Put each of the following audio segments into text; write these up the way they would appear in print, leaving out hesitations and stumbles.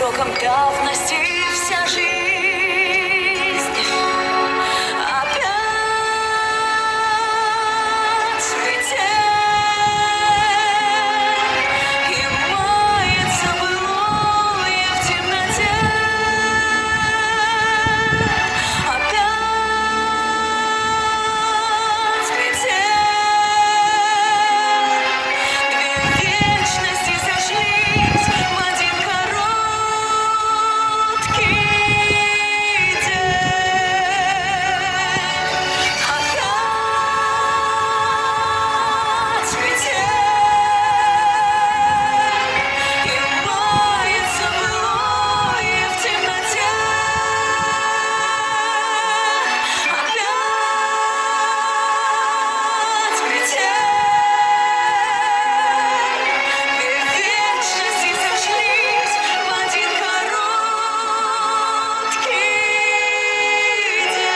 сроком давности вся жизнь опять цветет и мается былое в темноте. Опять цветет. Две вечности сошлись в один короткий день. Опять цветет и мается былое в темноте. Опять цветет. Две вечности сошлись в один короткий день.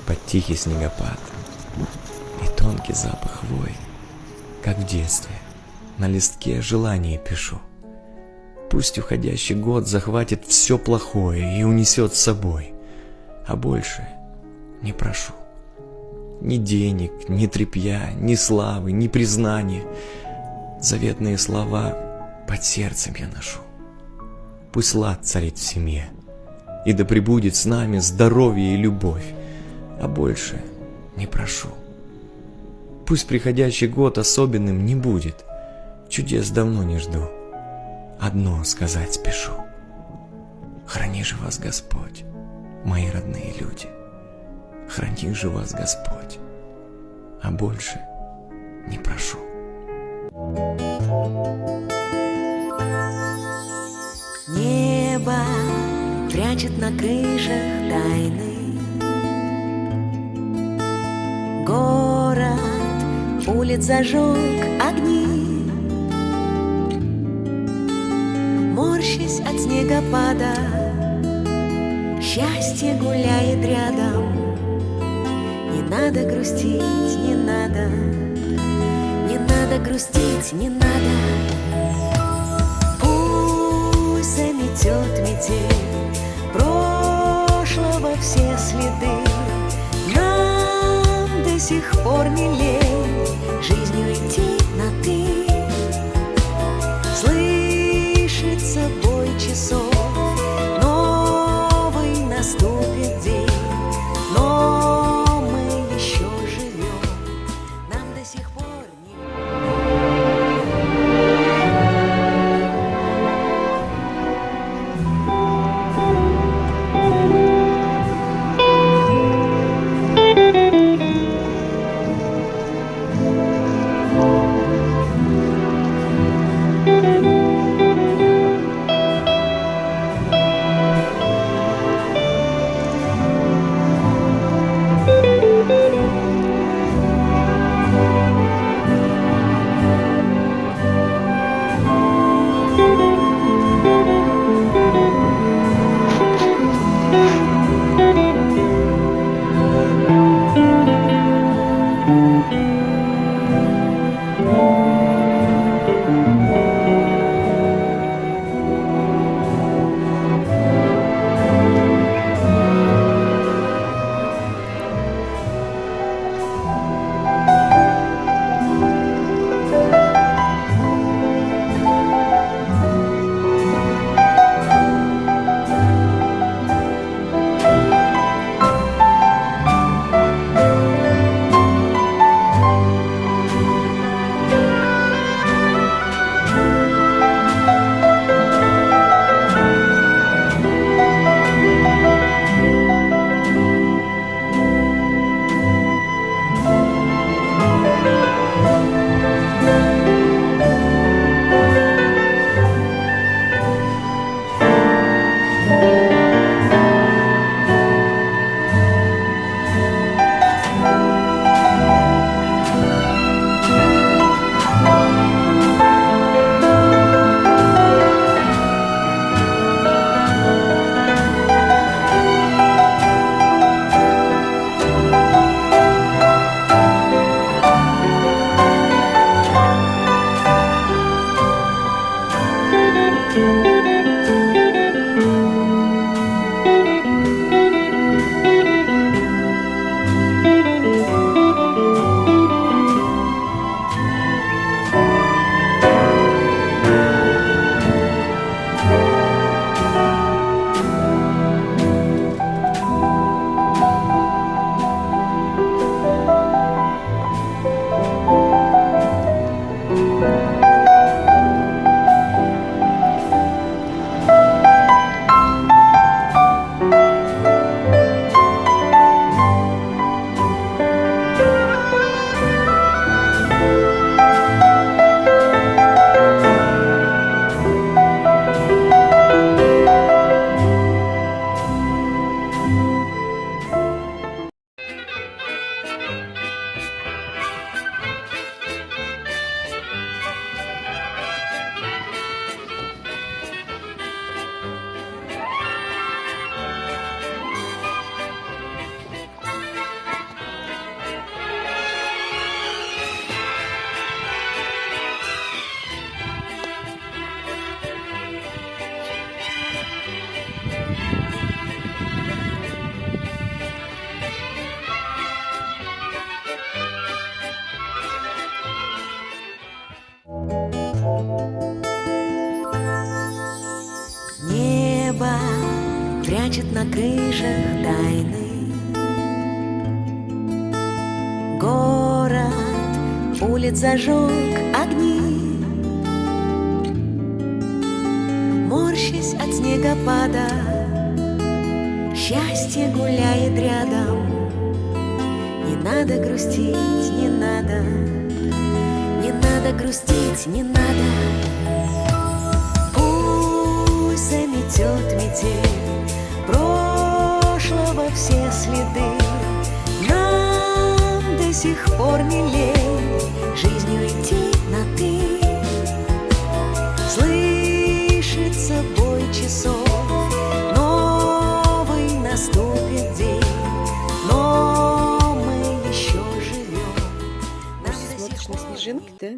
Под тихий снегопад и тонкий запах хвои, как в детстве, на листке желание пишу. Пусть уходящий год захватит все плохое и унесет с собой, а больше не прошу. Ни денег, ни тряпья, ни славы, ни признания. Заветные слова под сердцем я ношу. Пусть лад царит в семье, и да пребудет с нами здоровье и любовь, а больше не прошу. Пусть приходящий год особенным не будет, чудес давно не жду. Одно сказать спешу: храни же вас Господь, мои родные люди. Храни же вас Господь, а больше не прошу. Небо прячет на крышах тайны. Город улиц зажег огни. Морщась от снегопада, счастье гуляет рядом. Не надо грустить, не надо. Не надо грустить, не надо. Пусть заметет метель прошлого все следы. Нам до сих пор не лень жизнью идти на «ты». Слышится бой часов, новый наступит день, но мы еще живем, нам до сих пор не... Небо прячет на крышах тайны. Город улиц зажег огни. Морщась от снегопада, счастье гуляет рядом. Не надо грустить, не надо. Не надо грустить, не надо. Пусть заметет метель прошлого все следы. Нам до сих пор не лень жизнью идти на «ты». Слышится бой часов, новый наступит день, но мы еще живем. Нам до сих Смотришь на пор снежинки, да?